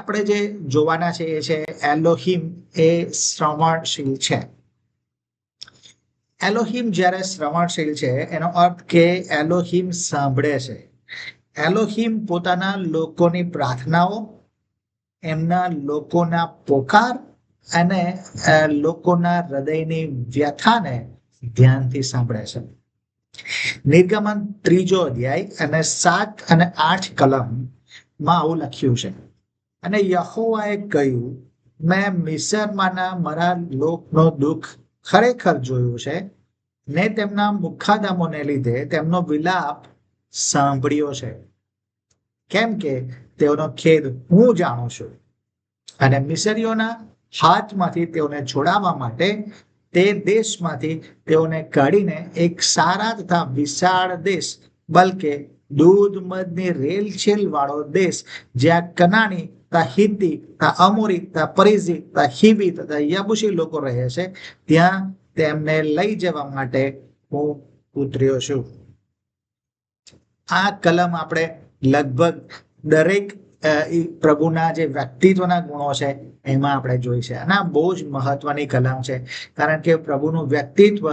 આપણે જે જોવાના છે એ છે એલોહિમ એ શ્રવણશીલ છે. એલોહિમ જ્યારે શ્રવણશીલ છે એનો અર્થ કે એલોહિમ સાંભળે છે. એલોહિમ પોતાના લોકોની પ્રાર્થનાઓ, એમના લોકોના પોકાર અને લોકોના હૃદયની વ્યથાને ધ્યાનથી સાંભળે છે. નિર્ગમન 3 અધ્યાય અને 7 અને 8 કલમમાં આવું લખ્યું છે. અને યહોવાએ કહ્યું, મેં મિસરમાંના મારા લોકનો દુઃખ ખરેખર જોયું છે ને તેમના મુખાદામોને લીધે તેમનો વિલાપ સાંભળ્યો છે, કેમ કે તેઓનો ખેદ હું જાણું છું. અને મિસરીઓના હાથમાંથી તેઓને છોડાવવા માટે તે દેશમાંથી તેઓને કાઢીને એક સારા તથા વિશાળ દેશ, બલકે દૂધ મધની રેલછેલ વાળો દેશ, જ્યાં કનાની, હિત્તી, અમોરી, પરિઝી, હિવી તથા યબુસી લોકો રહે છે, ત્યાં તેમને લઈ જવા માટે હું ઉતર્યો છું. આ કલમ આપણે લગભગ દરેક પ્રભુના જે વ્યક્તિત્વના ગુણો છે એમાં આપણે જોઈ છે. અને આ બહુ જ મહત્વની કલમ છે, કારણ કે પ્રભુનું વ્યક્તિત્વ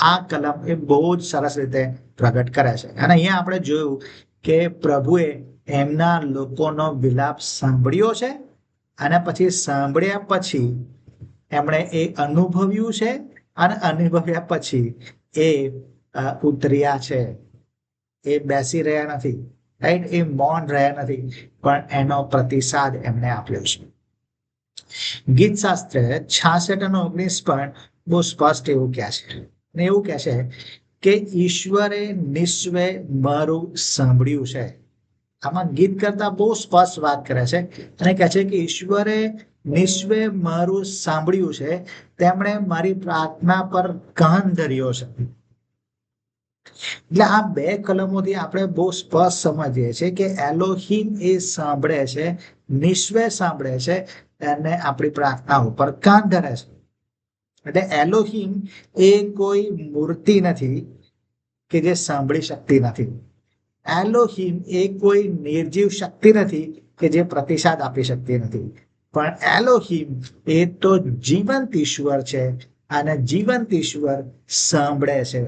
આ કલમ એ બહુ જ સરસ રીતે પ્રગટ કરે છે. અને અહીંયા આપણે જોયું કે પ્રભુએ એમના લોકોનો વિલાપ સાંભળ્યો છે અને પછી સાંભળ્યા પછી એમણે એ અનુભવ્યું છે અને અનુભવ્યા પછી એ ઉતર્યા છે. એ બેસી રહ્યા નથી, રાઈટ? એ મૌન રહ્યા નથી, પણ એનો પ્રતિસાદ એમને આપ્યો છે. ગીત શાસ્ત્ર 66 અને 19 પણ બહુ સ્પષ્ટ એવું કહે છે. અને એવું કહે છે કે ઈશ્વરે નિશ્ચય મારું સાંભળ્યું છે. આમાં ગીત કરતા બહુ સ્પષ્ટ વાત કરે છે અને કહે છે કે ઈશ્વરે નિશ્ચય મારું સાંભળ્યું છે, તેમણે મારી પ્રાર્થના પર કાન ધર્યો છે. એટલે આ બે કલમોથી આપણે બહુ સ્પષ્ટ સમજીએ છીએ કે એલોહિમ એ સાંભળે છે, નિશ્ચય સાંભળે છે અને આપણી પ્રાર્થના ઉપર કાન ધરે છે. એટલે એલોહિમ એ કોઈ મૂર્તિ નથી કે જે સાંભળી શકતી નથી. એલોહિમ એ કોઈ નિર્જીવ શક્તિ નથી કે જે પ્રતિસાદ આપી શકતી નથી. પણ એલોહિમ એ તો જીવંત ઈશ્વર છે અને જીવંત ઈશ્વર સાંભળે છે.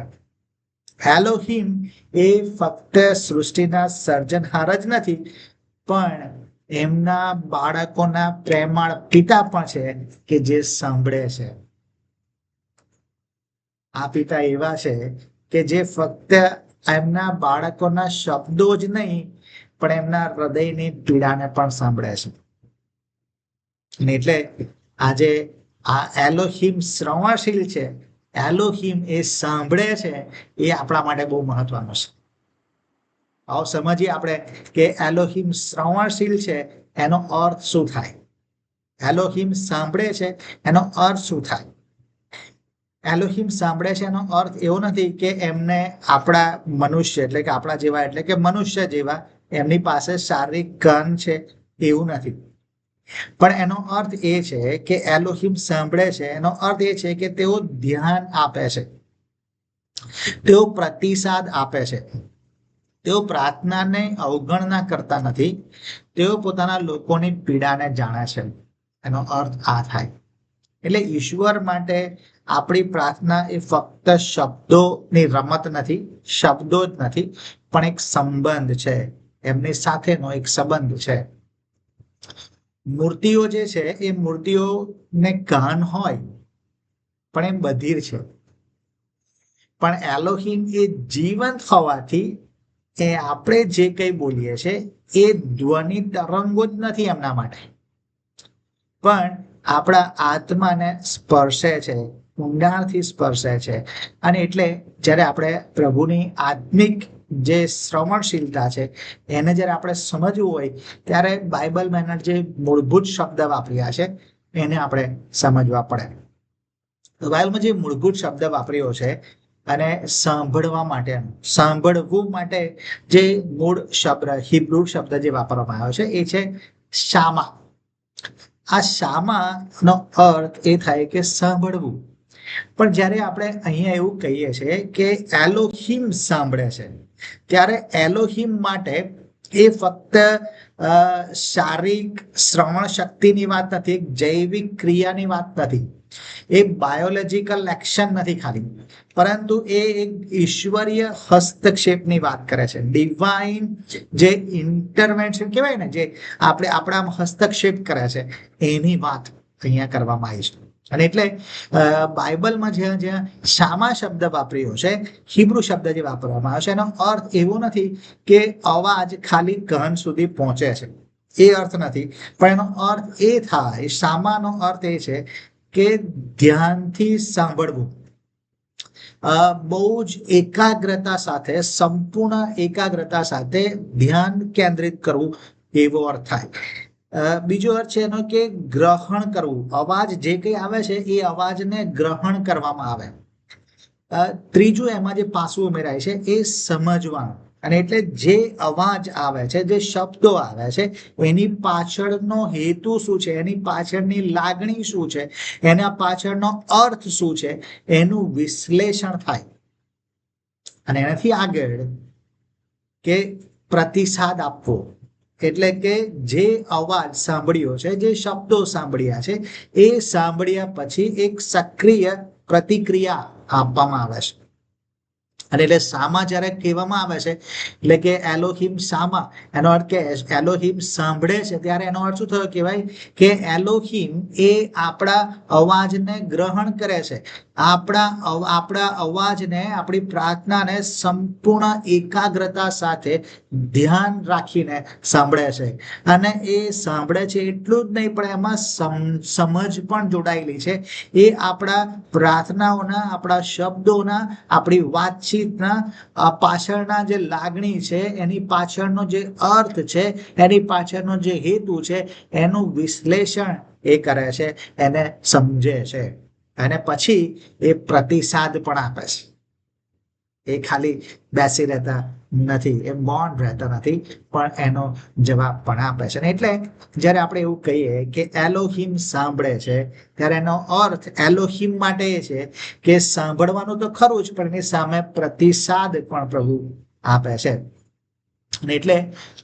એલોહિમ એ ફક્ત સૃષ્ટિના સર્જનહાર જ નથી, પણ એમના બાળકોના પ્રેમાળ પિતા પણ છે કે જે સાંભળે છે. આ પિતા એવા છે કે જે ફક્ત એમના બાળકોના શબ્દો જ નહીં, પણ એમના હૃદયની પીડાને પણ સાંભળે છે. એટલે આજે આ એલોહિમ શ્રવણશીલ છે, એલોહિમ એ સાંભળે છે, એ આપણા માટે બહુ મહત્વનું છે. આવો સમજીએ આપણે કે એલોહિમ શ્રવણશીલ છે એનો અર્થ શું થાય. એલોહિમ સાંભળે છે એનો અર્થ શું થાય. એલોહિમ સાંભળે છે એનો અર્થ એવો નથી કે એમને આપણા મનુષ્ય એટલે કે આપણા જેવા એટલે કે મનુષ્ય જેવા એમની પાસે શારીરિક કાન છે એવું નથી. પણ એનો અર્થ એ છે કે એલોહિમ સાંભળે છે એનો અર્થ એ છે કે તેઓ ધ્યાન આપે છે, તેઓ પ્રતિસાદ આપે છે, તેઓ પ્રાર્થનાને અવગણના કરતા નથી, તેઓ પોતાના લોકોની પીડાને જાણે છે. એનો અર્થ આ થાય. એટલે ઈશ્વર માટે આપણી પ્રાર્થના એ ફક્ત શબ્દોની રમત નથી, શબ્દો જ નથી, પણ એક સંબંધ છે, એમની સાથેનો એક સંબંધ છે. મૂર્તિઓ જે છે એ મૂર્તિઓને કાન હોય પણ એમ બધીર છે, પણ એલોહિમ એ જીવંત હોવાથી એ આપણે જે કંઈ બોલીએ છીએ એ ધ્વનિ તરંગો જ નથી એમના માટે, પણ આપણા આત્માને સ્પર્શે છે, ઊંડાણથી સ્પર્શે છે. અને એટલે જ્યારે આપણે પ્રભુની આત્મિક જે શ્રવણશીલતા છે એને જ્યારે આપણે સમજવું હોય ત્યારે બાઇબલમાં એના જે મૂળભૂત શબ્દ વાપર્યા છે એને આપણે સમજવા પડે. તો બાઇબલમાં જે મૂળભૂત શબ્દ વાપર્યો છે અને સાંભળવા માટે, સાંભળવું માટે જે મૂળ શબ્દ હિબ્રુ શબ્દ જે વાપરવામાં આવ્યો છે એ છે શામા. આ શામાનો અર્થ એ થાય કે સાંભળવું. પણ જ્યારે આપણે અહીંયા એવું કહીએ છીએ કે એલોહિમ સાંભળે છે, ત્યારે એલોહિમ માટે એ ફક્ત શારીરિક શ્રવણ શક્તિની વાત નથી, એક જૈવિક ક્રિયાની વાત નથી, એ બાયોલોજીકલ એક્શન નથી ખાલી, પરંતુ એ એક ઈશ્વરીય હસ્તક્ષેપની વાત કરે છે. ડિવાઇન જે ઇન્ટરવેન્શન કહેવાય ને, જે આપણા હસ્તક્ષેપ કરે છે, એની વાત અહીંયા કરવામાં આવી છે. અને એટલે બાઇબલમાં જ્યાં જ્યાં શામા શબ્દ વાપર્યો છે, હિબ્રુ શબ્દ જે વાપરવામાં આવે છે, એનો અર્થ એવો નથી કે અવાજ ખાલી કાન સુધી પહોંચે છે, એ અર્થ નથી. પણ એનો અર્થ એ થાય, શામાનો અર્થ એ છે કે ધ્યાનથી સાંભળવું, બહુ જ એકાગ્રતા સાથે, સંપૂર્ણ એકાગ્રતા સાથે ધ્યાન કેન્દ્રિત કરવું, એવો અર્થ થાય. બીજો અર્થ છે એનો કે ગ્રહણ કરવું, અવાજ જે કંઈ આવે છે એ અવાજને ગ્રહણ કરવામાં આવે. ત્રીજું એમાં જે પાસું ઉમેરાય છે એ સમજવાનું. અને એટલે જે અવાજ આવે છે, જે શબ્દો આવે છે, એની પાછળનો હેતુ શું છે, એની પાછળની લાગણી શું છે, એના પાછળનો અર્થ શું છે, એનું વિશ્લેષણ થાય. અને એનાથી આગળ કે પ્રતિસાદ આપવો, એટલે કે જે અવાજ સાંભળ્યો છે, જે શબ્દો સાંભળ્યા છે, એ સાંભળ્યા પછી એક સક્રિય પ્રતિક્રિયા આપવામાં આવે છે. અને એટલે સામા જ્યારે કહેવામાં આવે છે, એટલે કે એલોહિમ સામા, એનો અર્થ કે એલોહિમ સાંભળે છે, ત્યારે એનો અર્થ શું થયો કહેવાય કે એલોહિમ એ આપણા અવાજને ગ્રહણ કરે છે, આપણા અવાજને, આપણી પ્રાર્થનાને સંપૂર્ણ એકાગ્રતા સાથે ધ્યાન રાખીને સાંભળે છે. અને એ સાંભળે છે એટલું જ નહીં, પણ એમાં સમજ પણ જોડાયેલી છે. એ આપણા પ્રાર્થનાઓના, આપણા શબ્દોના, આપણી વાતચીતના પાછળના જે લાગણી છે, એની પાછળનો જે અર્થ છે, એની પાછળનો જે હેતુ છે, એનું વિશ્લેષણ એ કરે છે, એને સમજે છે. અને પછી એ પ્રતિસાદ પણ આપે છે. એ ખાલી બેસી રહેતા નથી, એ મૌન રહેતા નથી, પણ એનો જવાબ પણ આપે છે. એટલે જ્યારે આપણે એવું કહીએ કે એલોહિમ સાંભળે છે, ત્યારે એનો અર્થ એલોહિમ માટે એ છે કે સાંભળવાનું તો ખરું જ, પણ એની સામે પ્રતિસાદ પણ પ્રભુ આપે છે. એટલે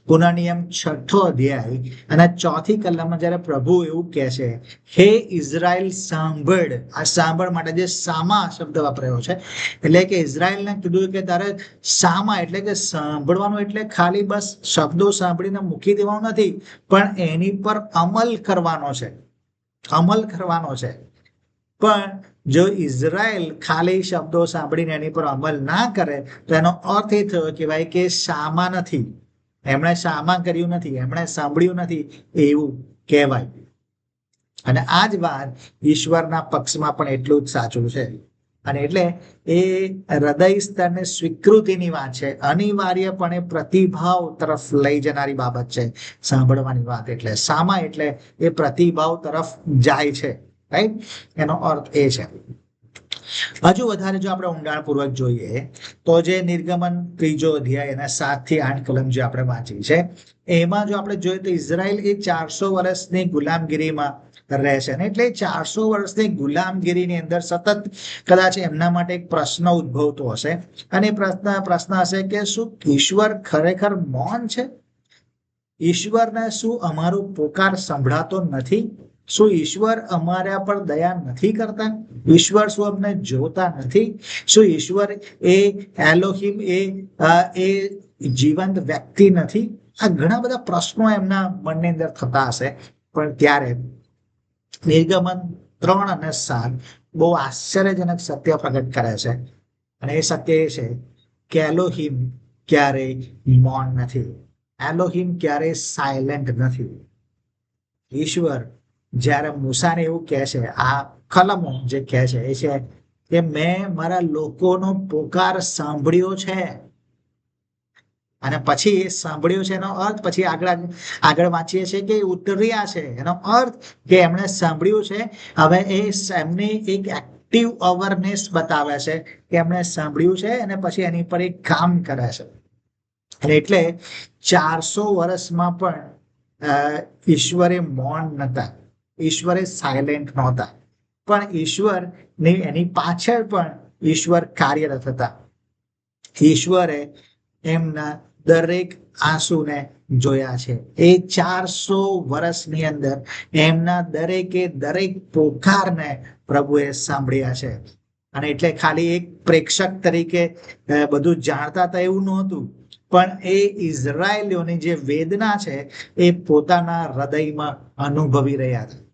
પુનઃનિયમ 6 અધ્યાય અને 4 કલમમાં જ્યારે પ્રભુ એવું કહે છે, હે ઇઝરાયલ સાંભળ, આ સાંભળ માટે જે સામા શબ્દ વાપર્યો છે, એટલે કે ઇઝરાયલને કીધું કે તારે સામા એટલે કે સાંભળવાનું, એટલે ખાલી બસ શબ્દો સાંભળીને મૂકી દેવાનું નથી, પણ એની પર અમલ કરવાનો છે, અમલ કરવાનો છે. પણ જો ઇઝરાયલ ખાલી શબ્દો સાંભળીને એની પર અમલ ના કરે, તો એનો અર્થ એ થયો કે ભાઈ કે શામા નથી, એમણે શામા કર્યું નથી, એમણે સાંભળ્યું નથી, એવું કહેવાય. અને આ જ વાત ઈશ્વરના પક્ષમાં પણ એટલું જ સાચું છે. અને એટલે એ હૃદય સ્તરને સ્વીકૃતિની વાત છે, અનિવાર્યપણે પ્રતિભાવ તરફ લઈ જનારી બાબત છે સાંભળવાની વાત. એટલે સામા એટલે એ પ્રતિભાવ તરફ જાય છે, રાઈટ? એનો અર્થ એ છે. હજુ વધારે જો આપણે ઊંડાણપૂર્વક જોઈએ, તો જે નિર્ગમન 3 અધ્યાય અને 7 થી 8 કલમ જે આપણે વાંચી છે, એમાં જો આપણે જોઈએ તો ઇઝરાયલ એ 400 વર્ષની ગુલામગીરીમાં રહેશે. ને એટલે 400 વર્ષની ગુલામગીરીની અંદર સતત કદાચ એમના માટે એક પ્રશ્ન ઉદ્ભવતો હશે. અને પ્રશ્ન હશે કે શું ઈશ્વર ખરેખર મૌન છે? ઈશ્વરને શું અમારું પોકાર સંભળાતો નથી? શું ઈશ્વર અમારા પર દયા નથી કરતા? ઈશ્વર શું અમને જોતા નથી? શું ઈશ્વર એ એલોહિમ એ જીવંત વ્યક્તિ નથી? આ ઘણા બધા પ્રશ્નો એમના મનની અંદર થતા હશે. પણ ત્યારે નિર્ગમન 3 અને 7 બહુ આશ્ચર્યજનક સત્ય પ્રગટ કરે છે. અને એ સત્ય એ છે કે એલોહિમ ક્યારેય મૌન નથી, એલોહિમ ક્યારેય સાયલેન્ટ નથી. ઈશ્વર જ્યારે મૂસાને એવું કહે છે, આ કલમો જે કહે છે એ છે કે મેં મારા લોકોનો પોકાર સાંભળ્યો છે. અને પછી એ સાંભળ્યું છે એનો અર્થ પછી આગળ વાંચીએ છીએ કે ઉતર્યા છે, એનો અર્થ કે એમણે સાંભળ્યું છે. હવે એ એમની એક એક્ટિવ અવેરનેસ બતાવે છે કે એમણે સાંભળ્યું છે, અને પછી એની પર એક કામ કરે છે. અને એટલે 400 વર્ષમાં પણ ઈશ્વરે મૌન નહોતા, ઈશ્વરે સાયલેન્ટ નહોતા, પણ ઈશ્વર એની પાછળ પણ ઈશ્વર કાર્યરત હતા. ઈશ્વરે એમના દરેક આંસુને જોયા છે. એ 400 વર્ષની અંદર એમના દરેકે દરેક પોકારને પ્રભુએ સાંભળ્યા છે. અને એટલે ખાલી એક પ્રેક્ષક તરીકે બધું જાણતા હતા એવું નહોતું, પણ એ ઇઝરાયેલીઓની જે વેદના છે એ પોતાના હૃદયમાં અનુભવી રહ્યા હતા,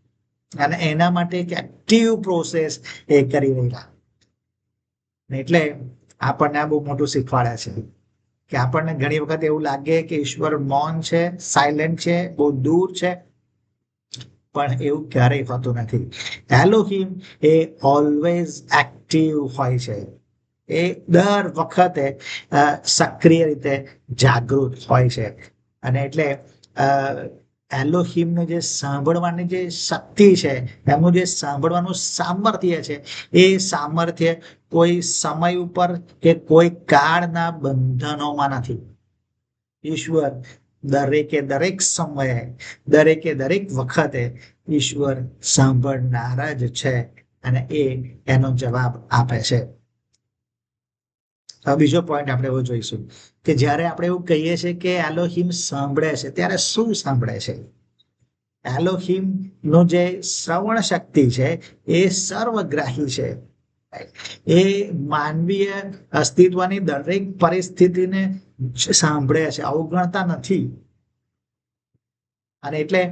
અને એના માટે એક એક્ટિવ પ્રોસેસ એ કરી રહ્યા. એટલે આપણને આ બહુ મોટું શીખવાડે છે કે આપણને ઘણી વખત એવું લાગે કે ઈશ્વર મૌન છે, સાયલેન્ટ છે, બહુ દૂર છે, પણ એવું ક્યારેય હોતું નથી. એલોહિમ એ ઓલવેઝ એક્ટિવ હોય છે. એ દર વખતે સક્રિય રીતે જાગૃત હોય છે. અને એટલે એલોહિમનું જે સાંભળવાની જે શક્તિ છે, એમનું જે સાંભળવાનું સામર્થ્ય છે, એ સામર્થ્ય કોઈ સમય ઉપર કે કોઈ કાળના બંધનોમાં નથી. ઈશ્વર દરેકે દરેક સમયે, દરેકે દરેક વખતે ઈશ્વર સાંભળનાર જ છે, અને એનો જવાબ આપે છે. હવે બીજો પોઈન્ટ આપણે એવો જોઈશું કે જ્યારે આપણે એવું કહીએ છીએ કે એલોહિમ સાંભળે છે, ત્યારે શું સાંભળે છે? એલોહિમ નું જે શ્રવણ શક્તિ છે એ સર્વગ્રાહી છે. એ માનવીય અસ્તિત્વની દરેક પરિસ્થિતિને સાંભળે છે, અવગણતા નથી. અને એટલે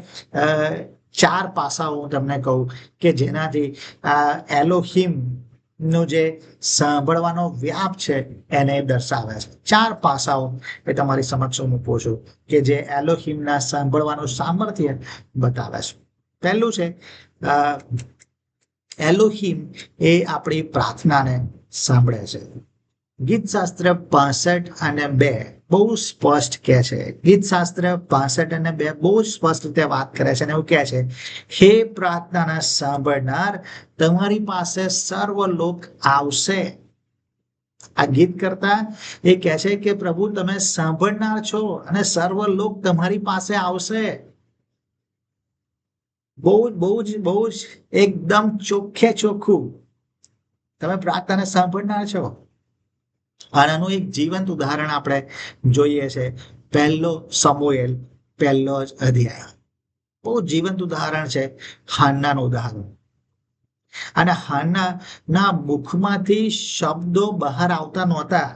4 પાસાઓ હું તમને કહું કે જેનાથી એલોહિમ નું જે સાંભળવાનો વ્યાપ છે એને દર્શાવે છે. 4 પાસાઓ એ તમારી સમક્ષ મૂકું છું કે જે એલોહિમના સાંભળવાનું સામર્થ્ય બતાવે છે. પહેલું છે, એલોહિમ એ આપણી પ્રાર્થનાને સાંભળે છે. ગીત શાસ્ત્ર 65 અને 2 બહુ સ્પષ્ટ કહે છે. ગીત શાસ્ત્ર 65 અને 2 બહુ સ્પષ્ટ રીતે વાત કરે છે, અને એવું કહે છે, હે પ્રાર્થનાના સાંભળનાર, તમારી પાસે સર્વ લોક આવશે. આ ગીત કરતા એ કહે છે કે પ્રભુ તમે સાંભળનાર છો, અને સર્વ લોક તમારી પાસે આવશે. બહુ જ એકદમ ચોખ્ખે ચોખ્ખું તમે પ્રાર્થનાને સાંભળનાર છો. આનું એક જીવંત ઉદાહરણ આપણે જોઈએ છે. 1 સમુએલ 1 અધ્યાય બહુ જીવંત ઉદાહરણ છે, હાન્નાનું ઉદાહરણ. અને હાન્નાના મુખમાંથી શબ્દો બહાર આવતા નહોતા,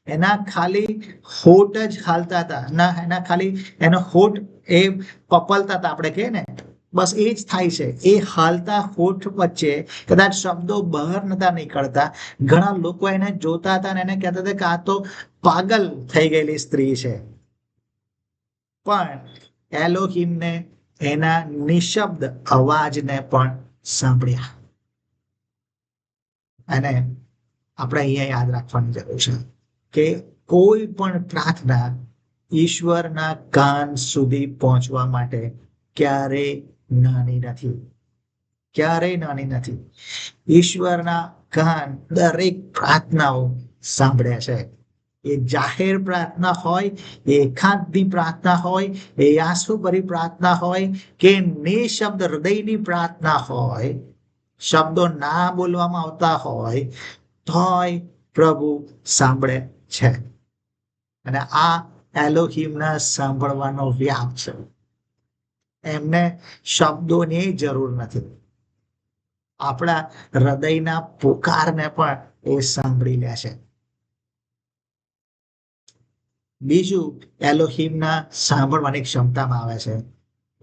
એના ખાલી હોઠ જ હાલતા હતા. એના ખાલી એનો હોઠ એ પપલતા હતા, આપણે કહીએ ને, બસ એ જ થાય છે. એ હાલતા હોઠ વચ્ચે કદાચ શબ્દો બહાર નતા નીકળતા. ઘણા લોકો એને જોતા હતા અને એને કહેતા હતા કે આ તો પાગલ થઈ ગયેલી સ્ત્રી છે. પણ એલોહિમને એના નિશબ્દ અવાજને પણ સાંભળ્યા. અને આપણે અહીંયા યાદ રાખવાની જરૂર છે કે કોઈ પણ પ્રાર્થના ઈશ્વરના કાન સુધી પહોંચવા માટે ક્યારેય નાની નથી, ક્યારેય નાની નથી. ઈશ્વરના કાન દરેક પ્રાર્થનાઓ સાંભળે છે. એ જાહેર પ્રાર્થના હોય, એ એકાંતની પ્રાર્થના હોય, એ આંસુભરી પ્રાર્થના હોય, કે નિશબ્દ હૃદયની પ્રાર્થના હોય, શબ્દો ના બોલવામાં આવતા હોય, તોય પ્રભુ સાંભળે છે. અને આ એલોહિમના સાંભળવાનો વ્યાપ છે. એમને શબ્દોની જરૂર નથી. આપણા હૃદયના પોકારને પણ એ સાંભળી લે છે. બીજું એલોહિમના સાંભળવાની ક્ષમતામાં આવે છે,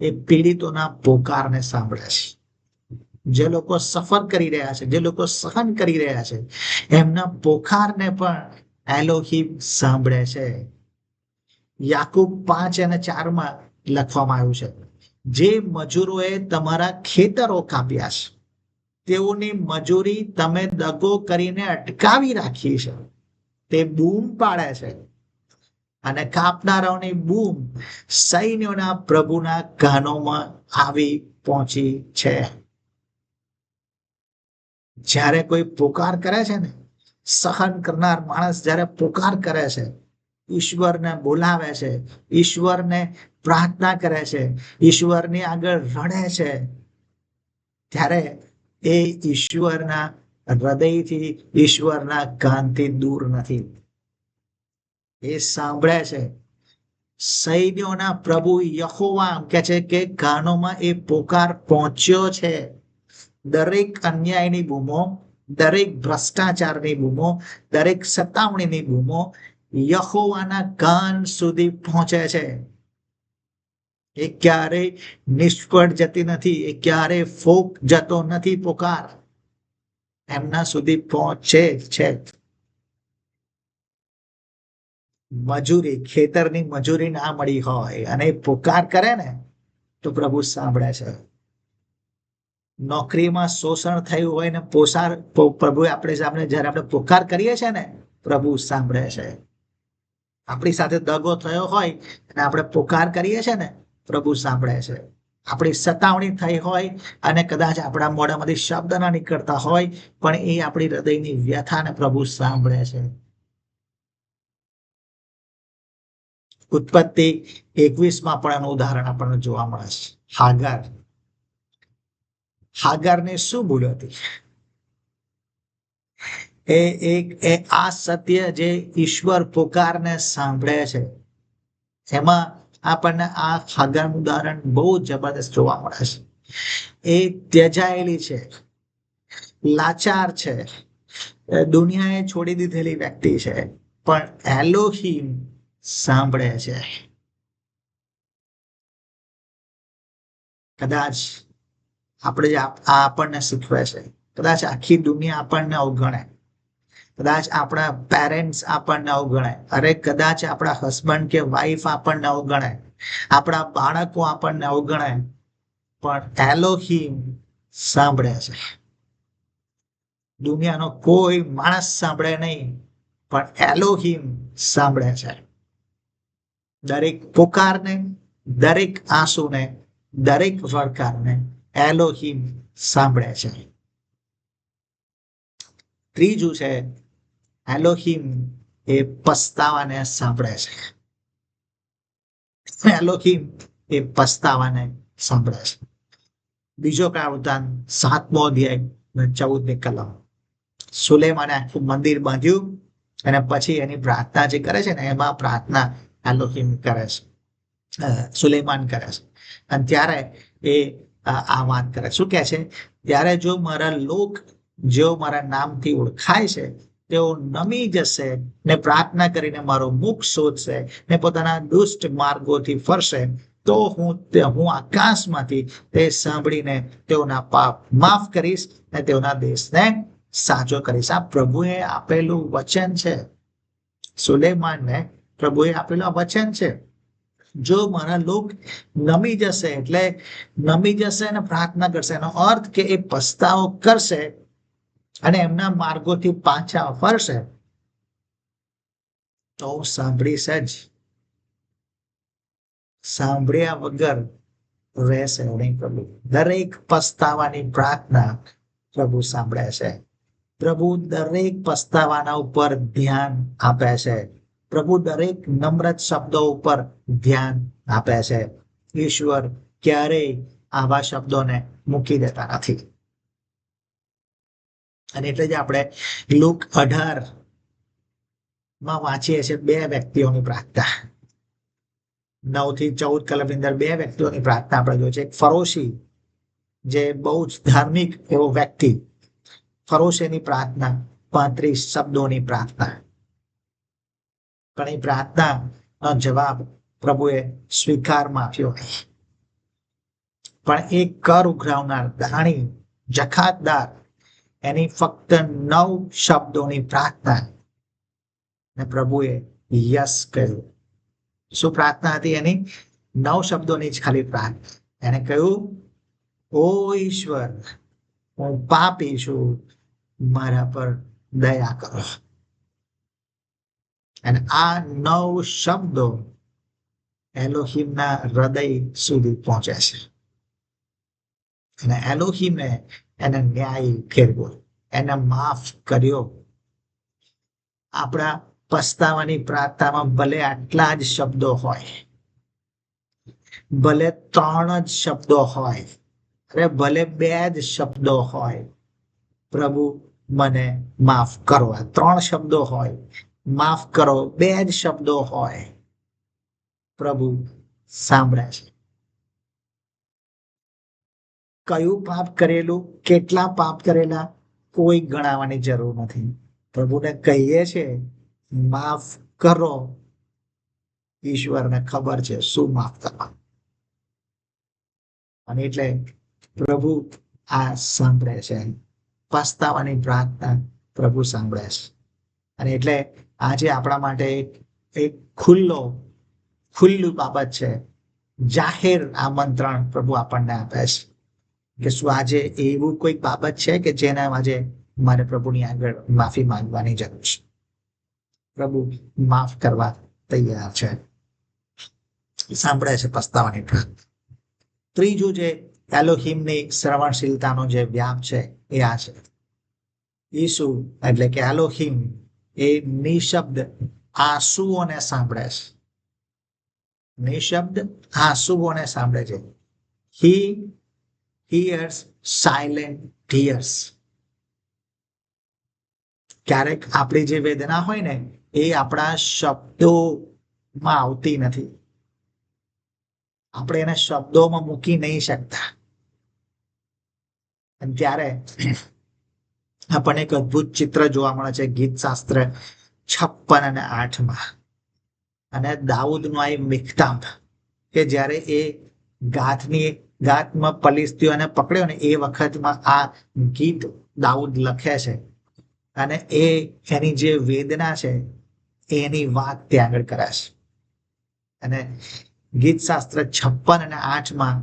એ પીડિતોના પોકારને સાંભળે છે. જે લોકો સફર કરી રહ્યા છે, જે લોકો સહન કરી રહ્યા છે, એમના પોકારને પણ એલોહિમ સાંભળે છે. યાકૂબ 5 અને 4 લખવામાં આવ્યું છે, જે મજૂરોએ તમારા ખેતરો કાપ્યા છે, તેઓની મજૂરી તમે દગો કરીને અટકાવી રાખી છે. તે બૂમ પાડે છે, અને કાપનારાઓની બૂમ સૈન્યોના પ્રભુના કાનોમાં આવી પહોંચી છે. જ્યારે કોઈ પોકાર કરે છે ને, સહન કરનાર માણસ જ્યારે પોકાર કરે છે, ઈશ્વરને બોલાવે છે, ઈશ્વરને પ્રાર્થના કરે છે, ઈશ્વરની આગળ રડે છે, ત્યારે એ ઈશ્વરના હૃદયથી, ઈશ્વરના કાનથી દૂર નથી. એ સાંભળે છે, સૈન્યોના પ્રભુ યહોવા કહે છે કે કાનોમાં એ પોકાર પહોંચ્યો છે. દરેક અન્યાયની બૂમો, દરેક ભ્રષ્ટાચારની બૂમો, દરેક સતાવણીની બૂમો યહોવાના કાન સુધી પહોંચે છે. એ ક્યારેય નિષ્ફળ જતી નથી, એ ક્યારેય ફોક જતો નથી. પોકાર એમના સુધી પહોંચે છે. મજૂરી, ખેતરની મજૂરી ના મળી હોય અને પોકાર કરે ને તો પ્રભુ સાંભળે છે. નોકરીમાં શોષણ થયું હોય ને પ્રભુ આપણે સામે જયારે આપણે પોકાર કરીએ છીએ ને પ્રભુ સાંભળે છે. આપણી સાથે દગો થયો હોય અને આપણે પોકાર કરીએ છીએ ને પ્રભુ સાંભળે છે. આપણી સતાવણી થઈ હોય અને કદાચ આપણા મોઢામાંથી શબ્દ ના નીકળતા હોય પણ એ આપણી હૃદયની વ્યથાને પ્રભુ સાંભળે છે. ઉત્પત્તિ 21 પણ એનું ઉદાહરણ આપણને જોવા મળે છે. હાગારને શું ભૂલ હતી? આ સત્ય જે ઈશ્વર પોકારને સાંભળે છે એમાં આપણને આ હાગારનું ઉદાહરણ બહુ જબરદસ્ત જોવા મળે છે. એ ત્યજાયેલી છે, લાચાર છે, દુનિયાએ છોડી દીધેલી વ્યક્તિ છે, પણ એલોહીમ સાંભળે છે. કદાચ આપણને શીખવે છે, કદાચ આખી દુનિયા આપણને અવગણે, કદાચ આપણા પેરેન્ટ્સ આપણને અવગણે, અરે કદાચ આપણા હસબન્ડ કે વાઈફ આપણને અવગણે, આપણા બાળકો આપણને અવગણે, પણ એલોહીમ સાંભળે છે. દુનિયાનો કોઈ માણસ સાંભળે નહીં, પણ એલોહીમ સાંભળે છે. દરેક પોકારને, દરેક આંસુને, દરેક વળકારને એલોહીમ સાંભળે છે. ત્રીજું છે, એલોહીમ એ પસ્તાવાને સાંભળે છે. એલોહીમ એ પસ્તાવાને સાંભળે છે. બીજો કાળ વૃત્તાંત 7મો અધ્યાય 14ની કલમ. સુલેમાને આખું મંદિર બાંધ્યું અને પછી એની પ્રાર્થના જે કરે છે ને એમાં પ્રાર્થના એલોહીમ કરે છે, સુલેમાન કરે છે. અને ત્યારે એ આ વાત કરે, શું કહે છે? ત્યારે જો મારા લોક જેઓ મારા નામથી ઓળખાય છે તેઓ નમી જશે ને પ્રાર્થના કરીને મારો મુખ શોધશે ને પોતાના દુષ્ટ માર્ગોથી ફરશે તો હું આકાશમાંથી તે સાંભળીને તેઓના પાપ માફ કરીશ ને તેઓના દેશને સાજો કરીશ. આ પ્રભુએ આપેલું વચન છે. સુલેમાનને પ્રભુએ આપેલું વચન છે. જો મારા લોક નમી જશે, એટલે નમી જશે અને પ્રાર્થના કરશે, એનો અર્થ કે એ પસ્તાવો કરશે અને એમના માર્ગોથી પાછા ફરશે તો હું સાંભળીશ જ. સાંભળ્યા વગર રહેશે નહીં પ્રભુ. દરેક પસ્તાવાની પ્રાર્થના પ્રભુ સાંભળે છે. પ્રભુ દરેક પસ્તાવાના ઉપર ધ્યાન આપે છે. પ્રભુ દરેક નમ્રત શબ્દો ઉપર ધ્યાન આપે છે. ઈશ્વર ક્યારેય આવા શબ્દોને મૂકી દેતા નથી. અને એટલે જ આપણે લુક 18 વાંચીએ છીએ 2 વ્યક્તિઓની પ્રાર્થના. 9 થી 14 કલમની અંદર 2 વ્યક્તિઓની પ્રાર્થના આપણે જોઈએ છે. એક ફરોશી, જે બહુ જ ધાર્મિક એવો વ્યક્તિ, ફરોશીની પ્રાર્થના 35 શબ્દોની પ્રાર્થના. પણ એ પ્રાર્થનાનો જવાબ પ્રભુએ સ્વીકારમાં આપ્યો. પણ એક કર ઉઘરાવનાર, દાણી, જખાતદાર, એની ફક્ત 9 શબ્દોની પ્રાર્થના ને પ્રભુએ યસ કહ્યું. શું પ્રાર્થના હતી એની? 9 શબ્દોની જ ખાલી પ્રાર્થના. એને કહ્યું, ઓ ઈશ્વર, હું પાપી છું, મારા પર દયા કરો. અને આ 9 શબ્દો એલોહીમના હૃદય સુધી પહોંચે છે. અને એલોહીમે એને ન્યાય ફેરવ્યો, એને માફ કર્યો. આપણા પસ્તાવાની પ્રાર્થનામાં ભલે આટલા જ શબ્દો હોય, ભલે 3 જ શબ્દો હોય, અરે ભલે 2 જ શબ્દો હોય, પ્રભુ મને માફ કરો, 3 શબ્દો હોય, માફ કરો 2 જ શબ્દો હોય, પ્રભુ સાંભળે છે. કયું પાપ કરેલું, કેટલા પાપ કરેલા, કોઈ ગણાવવાની જરૂર નથી. પ્રભુને કહીએ છે માફ કરો, ઈશ્વરને ખબર છે શું માફ કરવા. અને એટલે પ્રભુ આ સાંભળે છે. પસ્તાવાની પ્રાર્થના પ્રભુ સાંભળે છે. અને એટલે આજે આપણા માટે એક ખુલ્લું બાબત છે, જાહેર આમંત્રણ પ્રભુ આપણને આપે છે કે શું આજે એવું કોઈ બાબત છે કે જેના આજે મારે પ્રભુની આગળ માફી માંગવાની જરૂર છે. પ્રભુ માફ કરવા તૈયાર છે, સાંભળે છે પસ્તાવાની પ્રાર્થના. ત્રીજું જે એલોહિમની શ્રવણશીલતાનો જે વ્યાપ છે એ આ છે. ઈસુ એટલે કે એલોહિમ એ નિશબ્દ આંસુઓને સાંભળે છે. નિશબ્દ આંસુઓને સાંભળે છે. He hears silent tears. ક્યારેક આપણી જે વેદના હોય ને એ આપણા શબ્દોમાં આવતી નથી. આપણે એને શબ્દોમાં મૂકી નહીં શકતા. અને ત્યારે આપણને એક અદ્ભુત ચિત્ર જોવા મળે છે ગીત શાસ્ત્ર 56 અને 8 અને દાઉદનો આ મિખતાબ કે જ્યારે એ ગાથમાં પલિસ્તીઓને પકડ્યો ને એ વખતમાં આ ગીત દાઉદ લખે છે. અને એની જે વેદના છે એની વાત ત્યાં આગળ કરે છે. અને ગીત શાસ્ત્ર 56 અને 8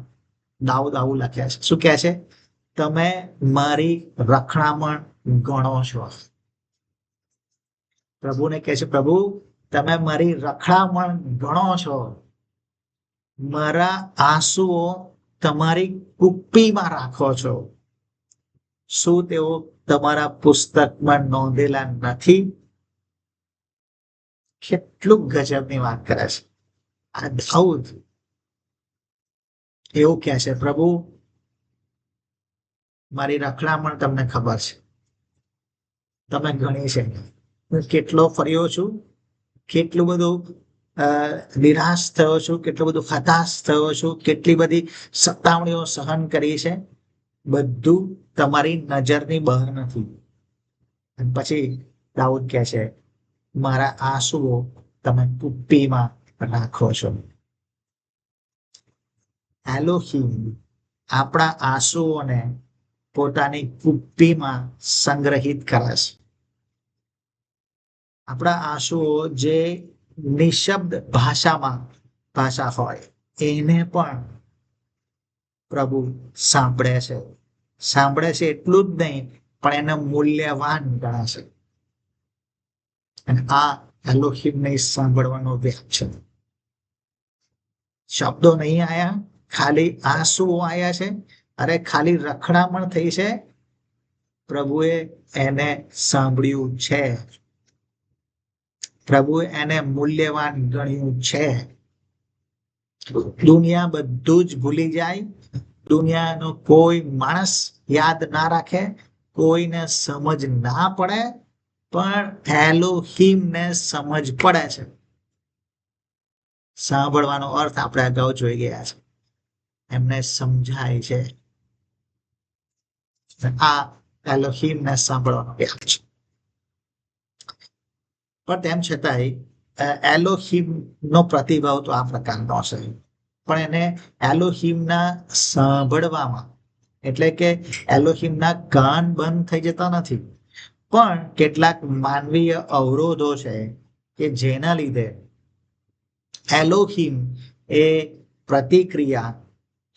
દાઉદ આવું લખે છે. શું કહે છે? તમે મારી રખણામણ ગણો છો. પ્રભુને કહે છે, પ્રભુ તમે મારી રખણામણ ગણો છો. મારા આંસુઓ તમારી કુપ્પીમાં રાખો છો. શું તેઓ તમારા પુસ્તકમાં નોંધેલા નથી? કેટલું ગજબની વાત કરે છે આ દાઉદ. એવું કહે છે, પ્રભુ મારી રખડામણ તમને ખબર છે, તમે ગણી છે. હું કેટલો ફર્યો છું, કેટલું બધું નિરાશ થયો છું, કેટલું બધું હતાશ થયો છું, કેટલી બધી સતાવણીઓ સહન કરી છે. બધું તમારી નજરની બહાર નથી. અને પછી દાઉદ કહે છે, મારા આંસુઓ તમે કુપ્પીમાં રાખો છો. એલોહિમ આપણા આંસુઓને પોતાની કુપ્પીમાં સંગ્રહિત કરે છે. આપણા આંસુઓ જે નિશબ્દ ભાષા હોય એને પણ પ્રભુ સાંભળે છે. એટલું જ નહીં પણ એને મૂલ્યવાન ગણે છે. અને આ એલોહિમને સાંભળવાનો વ્યાપ છે. શબ્દો નહીં આયા, ખાલી આંસુઓ આયા છે. અરે ખાલી રખડામણ થઈ છે, પ્રભુએ એને સાંભળ્યું છે. પ્રભુએ એને મૂલ્યવાન ગણ્યું છે. દુનિયા બધું જ ભૂલી જાય, દુનિયાનો કોઈ માણસ યાદ ના રાખે, કોઈને સમજ ના પડે, પણ એલોહિમને સમજ પડે છે. સાંભળવાનો અર્થ આપણે અગાઉ જોઈ ગયા છે. એમને સમજાય છે. આ એલોહિમને સાંભળવાનો વ્યાપ છે. પણ તેમ છતાંય એલોહિમનો પ્રતિભાવ તો આ પ્રકારનો છે. પણ એને એલોહિમના સાંભળવામાં એટલે કે એલોહિમના કાન બંધ થઈ જતા નથી, પણ કેટલાક માનવીય અવરોધો છે કે જેના લીધે એલોહિમ એ પ્રતિક્રિયા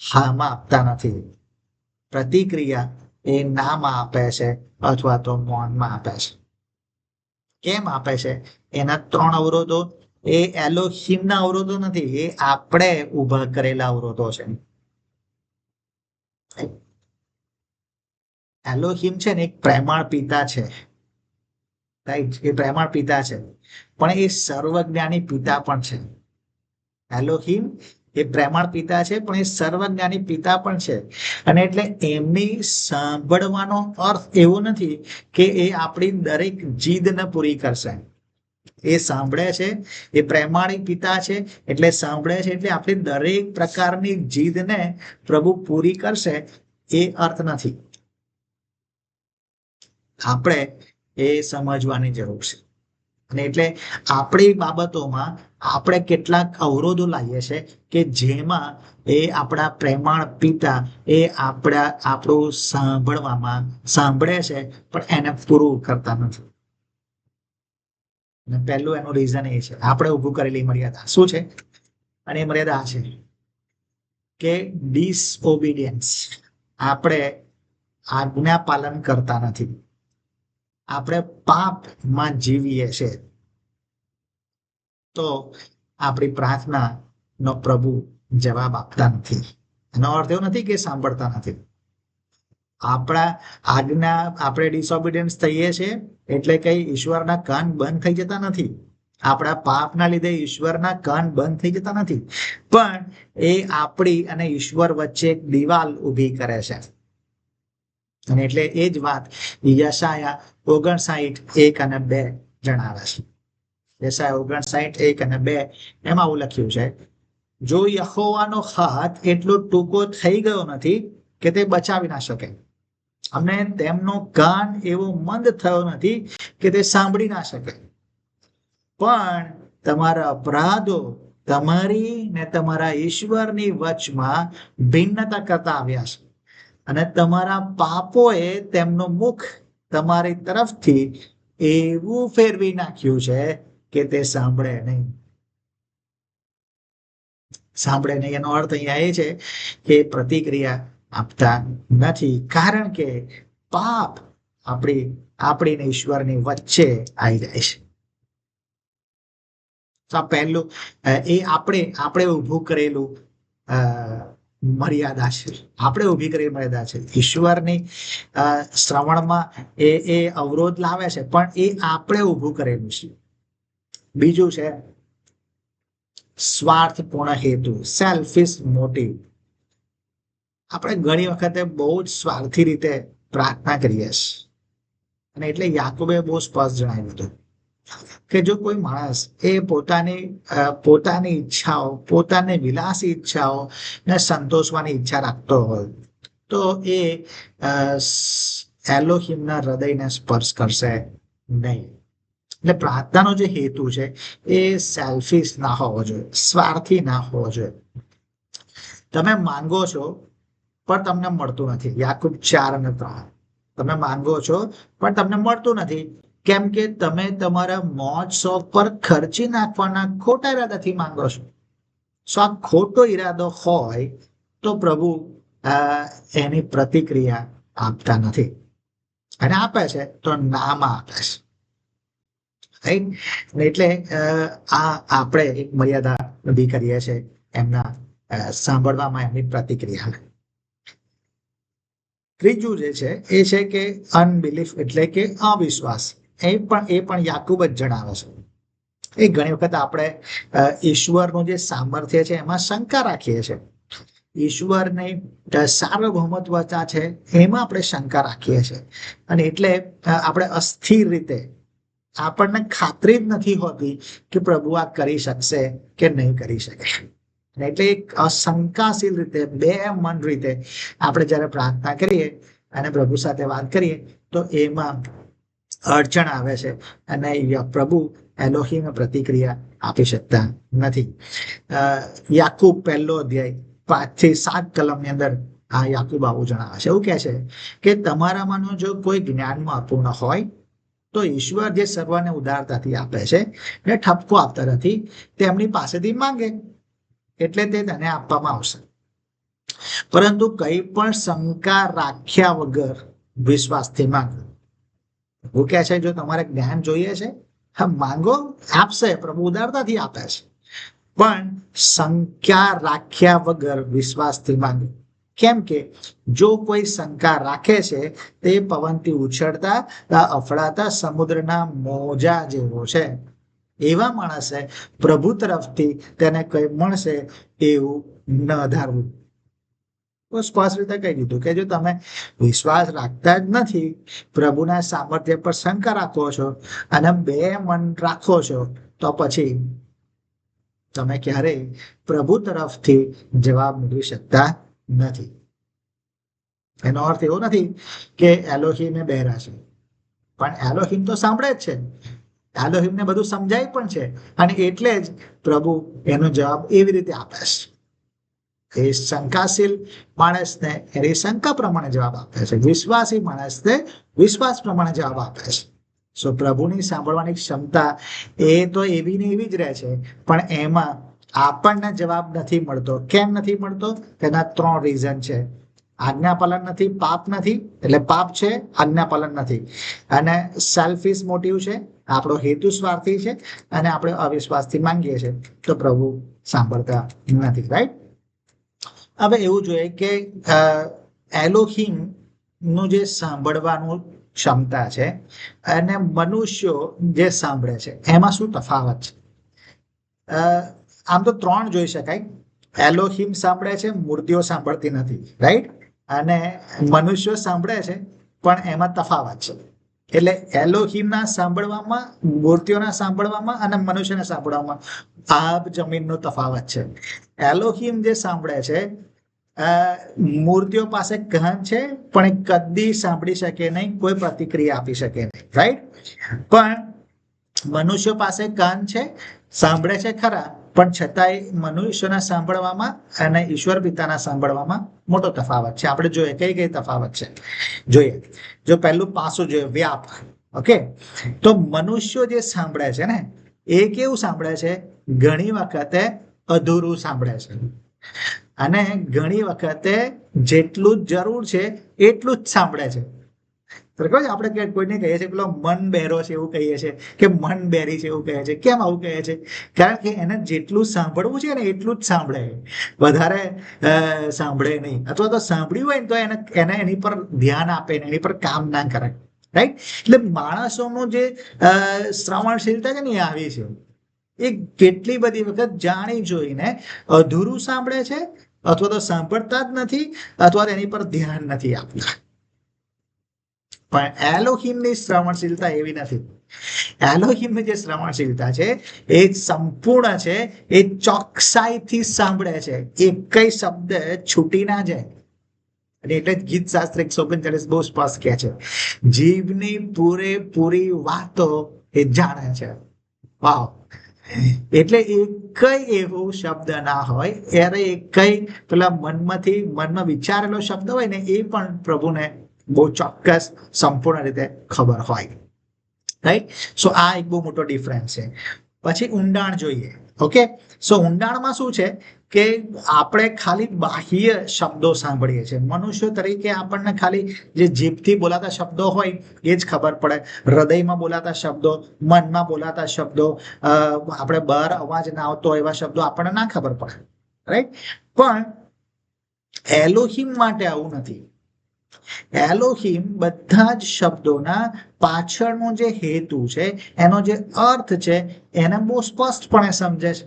હામાં આપતા નથી. પ્રતિક્રિયા એ નામાં આપે છે અથવા તો મૌનમાં આપે છે. કેમ આપે છે? એના 3 અવરોધો એ એલોહિમના અવરોધો નથી, એ આપણે ઉભા કરેલા અવરોધો છે. એલોહિમ છે ને એક પ્રેમાળ પિતા છે, રાઈટ? એ પ્રેમાળ પિતા છે, પણ એ સર્વજ્ઞાની પિતા પણ છે. એલોહિમ એ પ્રેમાળ પિતા છે, પણ એ સર્વજ્ઞાની પિતા પણ છે. અને એટલે એમની સાંભળવાનો અર્થ એવો નથી કે એ આપણી દરેક જીદને પૂરી કરશે. એ સાંભળે છે, એ પ્રેમાળિક પિતા છે, એટલે સાંભળે છે એટલે આપણી દરેક પ્રકારની જીદને પ્રભુ પૂરી કરશે એ અર્થ નથી. આપણે એ સમજવાની જરૂર છે. અને એટલે આપણી બાબતોમાં આપણે કેટલાક અવરોધો લાવીએ છીએ કે જેમાં એ આપણા પ્રેમાળ પિતા એ આપણું સાંભળવામાં સાંભળે છે પણ એને પૂરું કરતા નથી. અને પહેલું એનું રીઝન એ છે આપણે ઊભું કરેલી મર્યાદા શું છે, અને એ મર્યાદા આ છે કે ડિસઓબિડિયન્સ. આપણે આજ્ઞા પાલન કરતા નથી, આપણે પાપમાં જીવીએ છીએ. તો આપણી પ્રાર્થના નો પ્રભુ જવાબ આપતા નથી. એનો અર્થ એવો નથી કે સાંભળતા નથી. આપણે ડિસઓબિડિયન્સ થઈએ છીએ એટલે કઈ ઈશ્વરના કાન બંધ થઈ જતા નથી. આપણા પાપના લીધે ઈશ્વરના કાન બંધ થઈ જતા નથી, પણ એ આપણી અને ઈશ્વર વચ્ચે એક દિવાલ ઊભી કરે છે. અને એટલે એ જ વાત યશાયા 59:1-2 જણાવે છે. યશાયા 59:1-2 એમાં આવું લખ્યું છે, જો યહોવાનો હાથ એટલો ટૂંકો થઈ ગયો નથી કે તે બચાવી ના શકે, અને તેમનો કાન એવો મંદ થયો નથી કે તે સાંભળી ના શકે, પણ તમારા અપરાધો તમારી ને તમારા ઈશ્વરની વચમાં ભિન્નતા કરતા આવ્યા છે, અને તમારા પાપોએ તેમનું મુખ તમારી તરફથી એવું ફેરવી નાખ્યું છે કે તે સાંભળે નહીં. સાંભળે નહીં એનો અર્થ અહીંયા એ છે કે પ્રતિક્રિયા આપતા નથી, કારણ કે પાપ આપણી ને ઈશ્વરની વચ્ચે આવી જાય છે. તો આ પહેલું એ આપણે ઊભું કરેલું મર્યાદા છે. આપણે ઊભી કરેલી મર્યાદા છે. ઈશ્વરની શ્રવણમાં એ અવરોધ લાવે છે, પણ એ આપણે ઊભું કરેલું છે. બીજું છે સ્વાર્થપૂર્ણ હેતુ, સેલ્ફિશ મોટિવ. આપણે ઘણી વખતે બહુ જ સ્વાર્થી રીતે પ્રાર્થના કરીએ છીએ, અને એટલે યાકૂબે બહુ સ્પષ્ટ જણાવ્યું હતું કે જો કોઈ માણસ એ પોતાની ઈચ્છાઓ, પોતાની વિલાસી ઈચ્છાઓ ને સંતોષવાની ઈચ્છા રાખતો હોય તો એ એલોહિમના હૃદયને સ્પર્શ કરશે નહીં. એટલે પ્રાર્થનાનો જે હેતુ છે એ સેલ્ફિશ ના હોવો જોઈએ, સ્વાર્થી ના હોવો જોઈએ. તમે માંગો છો પણ તમને મળતું નથી. યાકૂબ 4:3. તમે માંગો છો પણ તમને મળતું નથી, કેમ કે તમે તમારા મોજ શોખ પર ખર્ચી નાખવાના ખોટા ઈરાદાથી માંગો છો. આ ખોટો ઈરાદો હોય તો પ્રભુ એની પ્રતિક્રિયા આપતા નથી, અને આપે છે તો નામાં આપે છે. એટલે આપણે એક મર્યાદા ઊભી કરીએ છીએ એમના સાંભળવામાં, એમની પ્રતિક્રિયા. ત્રીજું જે છે એ છે કે અનબિલીફ એટલે કે અવિશ્વાસ. એ પણ યાકૂબ જ જણાવે છે. એ ઘણી વખત આપણે ઈશ્વરનું જે સામર્થ્ય છે એમાં શંકા રાખીએ છીએ. ઈશ્વરની સાર્વભૌમત્વતા છે એમાં આપણે શંકા રાખીએ છીએ, અને એટલે આપણે અસ્થિર રીતે આપણને ખાતરી જ નથી હોતી કે પ્રભુ આ કરી શકશે કે નહીં કરી શકે. એટલે એક અશંકાશીલ રીતે, બે મન રીતે આપણે જ્યારે પ્રાર્થના કરીએ અને પ્રભુ સાથે વાત કરીએ તો એમાં અડચણ આવે છે, અને પ્રભુ એલોહીમ પ્રતિક્રિયા આપી શકતા નથી. યાકૂબ 1:5-7 કલમની અંદર આ યાકૂબ આવું જણાવે છે. એવું કહે છે કે તમારામાંનો જો કોઈ જ્ઞાનમાં અપૂર્ણ હોય તો ઈશ્વર જે સર્વને ઉદારતાથી આપે છે ને ઠપકો આપતા નથી, તેમની પાસેથી માંગે એટલે તે તેને આપવામાં આવશે. પરંતુ કંઈ પણ શંકા રાખ્યા વગર વિશ્વાસથી માંગો. એવું કહે છે જો તમારે જ્ઞાન જોઈએ છે, હા માંગો, આપશે. પ્રભુ ઉદારતાથી આપે છે, પણ શંકા રાખ્યા વગર વિશ્વાસથી માંગો. કેમ કે જો કોઈ શંકા રાખે છે તે પવનથી ઉછળતા અફડાતા સમુદ્રના મોજા જેવો છે. એવા માણસે પ્રભુ તરફથી તેને કંઈ મળશે એવું ન ધારવું. તો સ્પષ્ટ રીતે કહી દીધું કે જો તમે વિશ્વાસ રાખતા જ નથી, પ્રભુના સામર્થ્ય પર શંકા રાખો છો અને બે મન રાખો છો, તો પછી તમે ક્યારેય પ્રભુ તરફથી જવાબ મેળવી શકતા નથી. એનો અર્થ એવો નથી કે એલોહીમ એ બહેરા છે, પણ એલોહીમ તો સાંભળે જ છે, એલોહીમને બધું સમજાય પણ છે, અને એટલે જ પ્રભુ એનો જવાબ એવી રીતે આપે છે. એ શંકાશીલ માણસને એની શંકા પ્રમાણે જવાબ આપે છે, વિશ્વાસી માણસને વિશ્વાસ પ્રમાણે જવાબ આપે છે. સો પ્રભુની સાંભળવાની ક્ષમતા એ તો એવી ને એવી જ રહે છે, પણ એમાં આપણને જવાબ નથી મળતો. કેમ નથી મળતો? તેના 3 રીઝન છે. આજ્ઞાપાલન નથી, પાપ નથી, એટલે પાપ છે, આજ્ઞાપાલન નથી, અને સેલ્ફિશ મોટિવ છે, આપણો હેતુ સ્વાર્થી છે, અને આપણે અવિશ્વાસથી માંગીએ છીએ, તો પ્રભુ સાંભળતા નથી. રાઈટ? હવે એવું જોઈએ કે એલોહીમ નું જે સાંભળવાનું ક્ષમતા છે અને મનુષ્યો જે સાંભળે છે, એમાં શું તફાવત છે? આમ તો 3 જોઈ શકાય. એલોહીમ સાંભળે છે, મૂર્તિઓ સાંભળતી નથી. રાઈટ? અને મનુષ્યો સાંભળે છે, પણ એમાં તફાવત છે. એટલે એલોહીમના સાંભળવામાં, મૂર્તિઓના સાંભળવામાં અને મનુષ્યના સાંભળવામાં આબ જમીનનો તફાવત છે. એલોહીમ જે સાંભળે છે, મૂર્તિઓ પાસે કાન છે, પણ એ કદી સાંભળી શકે નહીં, કોઈ પ્રતિક્રિયા આપી શકે નહીં. રાઈટ? પણ મનુષ્યો પાસે કાન છે, સાંભળે છે ખરા, પણ છતાંય મનુષ્યના સાંભળવામાં અને ઈશ્વર પિતાના સાંભળવામાં મોટો તફાવત છે. આપણે જોઈએ કઈ તફાવત છે જોઈએ. જો પહેલું પાસું જોઈએ, વ્યાપ. ઓકે, તો મનુષ્યો જે સાંભળે છે ને, એ કેવું સાંભળે છે? ઘણી વખતે અધૂરું સાંભળે છે, અને ઘણી વખતે જેટલું જરૂર છે એટલું જ સાંભળે છે. આપણે કોઈને કહીએ છીએ પેલો મન બહેરો છે એવું કહીએ છીએ, કે મન બેરી છે એવું કહે છે. કેમ આવું કહે છે? કારણ કે એને જેટલું સાંભળવું છે ને એટલું જ સાંભળે, વધારે સાંભળે નહીં, અથવા તો સાંભળ્યું હોય ને તો એને એની પર ધ્યાન આપે ને એની પર કામ ના કરે. રાઈટ? એટલે માણસોનું જે શ્રવણશીલતા છે ને એ આવી છે, એ કેટલી બધી વખત જાણી જોઈને અધૂરું સાંભળે છે, અથવા તો સાંભળતા જ નથી, અથવા તો એની પર ધ્યાન નથી આપતા. પણ એલોહીમની શ્રવણશીલતા એવી નથી. એલોહીમની જે શ્રવણશીલતા છે એ સંપૂર્ણ છે, એ ચોકસાઈથી સાંભળે છે, એક કઈ શબ્દ છૂટી ના જાય. અને એટલે જ ગીત શાસ્ત્ર 139 બહુ સ્પષ્ટ કહે છે, જીભની પૂરેપૂરી વાતો એ જાણે છે. વાવ! એટલે એક એવો શબ્દ ના હોય, ત્યારે એક પેલા મનમાં વિચારેલો શબ્દ હોય ને, એ પણ પ્રભુને બહુ ચોક્કસ સંપૂર્ણ રીતે ખબર હોય. રાઈટ? સો આ એક બહુ મોટો ડિફરન્સ છે. પછી ઊંડાણ જોઈએ. ઓકે, સો ઊંડાણમાં શું છે કે આપણે ખાલી બાહ્ય શબ્દો સાંભળીએ છીએ. મનુષ્ય તરીકે આપણને ખાલી જે જીભથી બોલાતા શબ્દો હોય એ જ ખબર પડે, હૃદયમાં બોલાતા શબ્દો, મનમાં બોલાતા શબ્દો, આપણે બહાર અવાજ ના આવતો એવા શબ્દો આપણને ના ખબર પડે. રાઈટ? પણ એલોહીમ માટે આવું નથી. એલોહીમ બધા જ શબ્દોના પાછળનો જે હેતુ છે, એનો જે અર્થ છે, એને બહુ સ્પષ્ટપણે સમજે છે.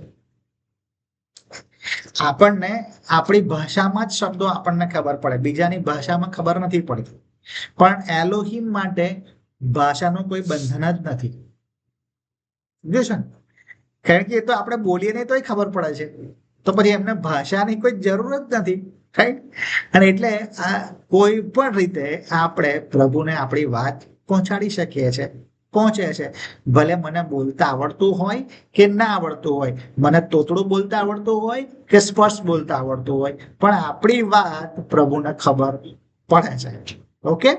આપણને આપણી ભાષામાં જ શબ્દો આપણને ખબર પડે, બીજાની ભાષામાં ખબર નથી પડતી. પણ એલોહીમ માટે ભાષાનું કોઈ બંધન જ નથી. જોશો ને? કારણ કે એ તો આપણે બોલીએ નહીં તોય ખબર પડે છે, તો પછી એમને ભાષાની કોઈ જરૂર જ નથી. રાઈટ? અને એટલે કોઈ પણ રીતે આપણે પ્રભુને આપણી વાત પહોંચાડી શકીએ છીએ, પહોંચે છે. ભલે મને બોલતા આવડતું હોય કે ના આવડતું હોય, મને તોતડું બોલતા આવડતું હોય કે સ્પષ્ટ બોલતા આવડતું હોય, પણ આપણી વાત પ્રભુને ખબર પડે છે. ઓકે,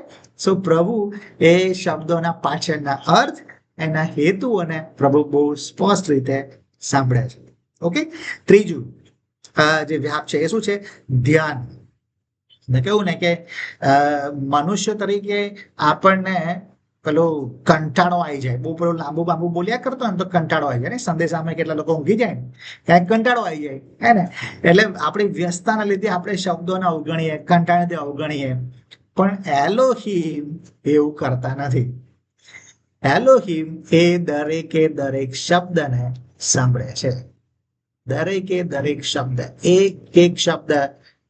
સો પ્રભુ એ શબ્દોના પાછળના અર્થ, એના હેતુઓને પ્રભુ બહુ સ્પષ્ટ રીતે સાંભળે છે. ઓકે, ત્રીજું જે વ્યાપ છે એ શું છે? ધ્યાન. કેવું ને કે મનુષ્ય તરીકે આપણને પેલો કંટાળો આવી જાય, બહુ પેલો લાંબુ બોલ્યા કરતો હોય ને તો કંટાળો આવી જાય ને. સંદેશામાં કેટલા લોકો ઊંઘી જાય ને, ક્યાંક કંટાળો આવી જાય, હે ને? એટલે આપણી વ્યસ્તતાના લીધે આપણે શબ્દોને અવગણીએ, કંટાળાને અવગણીએ. પણ એલોહીમ એવું કરતા નથી. એલોહીમ એ દરેક શબ્દને સાંભળે છે. દરેક શબ્દ, એક શબ્દ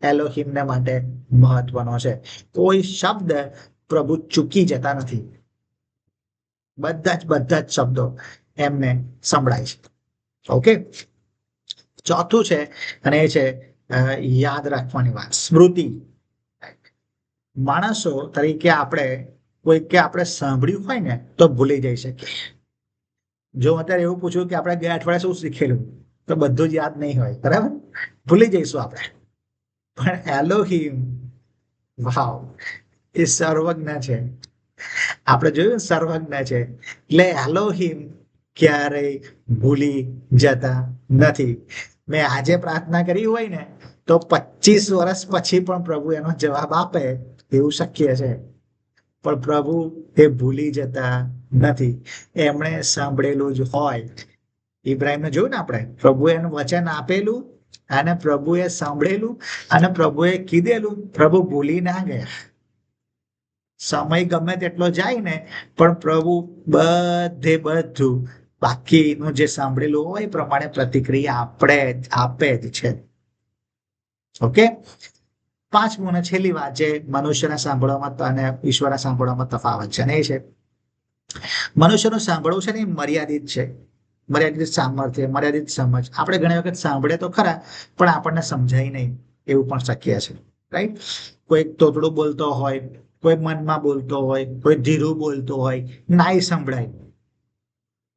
એલોહિમને માટે મહત્વનો છે. કોઈ શબ્દ પ્રભુ ચૂકી જતા નથી. બધા જ શબ્દો એમને સંભળાય છે. ઓકે, ચોથું છે અને એ છે યાદ રાખવાની વાત, સ્મૃતિ. માણસો તરીકે આપણે સાંભળ્યું હોય ને તો ભૂલી જઈ શકીએ. જો અત્યારે એવું પૂછ્યું કે આપણે ગયા અઠવાડિયે શું શીખેલું, તો બધું જ યાદ નહીં હોય, બરાબર, ભૂલી જઈશું આપણે. પણ એલોહિમ, વાવ, એ સર્વજ્ઞ છે. આપણે જોયું સર્વજ્ઞ છે, એટલે એલોહિમ ક્યારેય ભૂલી જતા નથી. મેં આજે પ્રાર્થના કરી હોય ને તો 25 વર્ષ પછી પણ પ્રભુ એનો જવાબ આપે એવું શક્ય છે. પણ પ્રભુ એ ભૂલી જતા નથી. એમણે સાંભળેલું જ હોય. ઇબ્રાહિમને જોયું ને આપણે, પ્રભુએ એનું વચન આપેલું અને પ્રભુએ સાંભળેલું અને પ્રભુએ કીધેલું, પ્રભુ ભૂલી ના ગયા. સમય ગમે તેટલો જાય ને પણ પ્રભુ બધું બાકીનું જે સાંભળેલું હોય એ પ્રમાણે પ્રતિક્રિયા આપે જ છે. ઓકે, પાંચમું અને છેલ્લી વાત જે મનુષ્યના સાંભળવામાં અને ઈશ્વરના સાંભળવામાં તફાવત છે, અને એ છે મનુષ્યનું સાંભળવું છે ને એ મર્યાદિત છે. મર્યાદિત સામર્થ્ય, મર્યાદિત સમજ. આપણે ઘણી વખત સાંભળે તો ખરા પણ આપણને સમજાય નહીં એવું પણ શક્ય છે. રાઈટ, કોઈ તોતડું બોલતો હોય, કોઈ મનમાં બોલતો હોય, કોઈ ધીરું બોલતો હોય, નાઈ સંભળાય.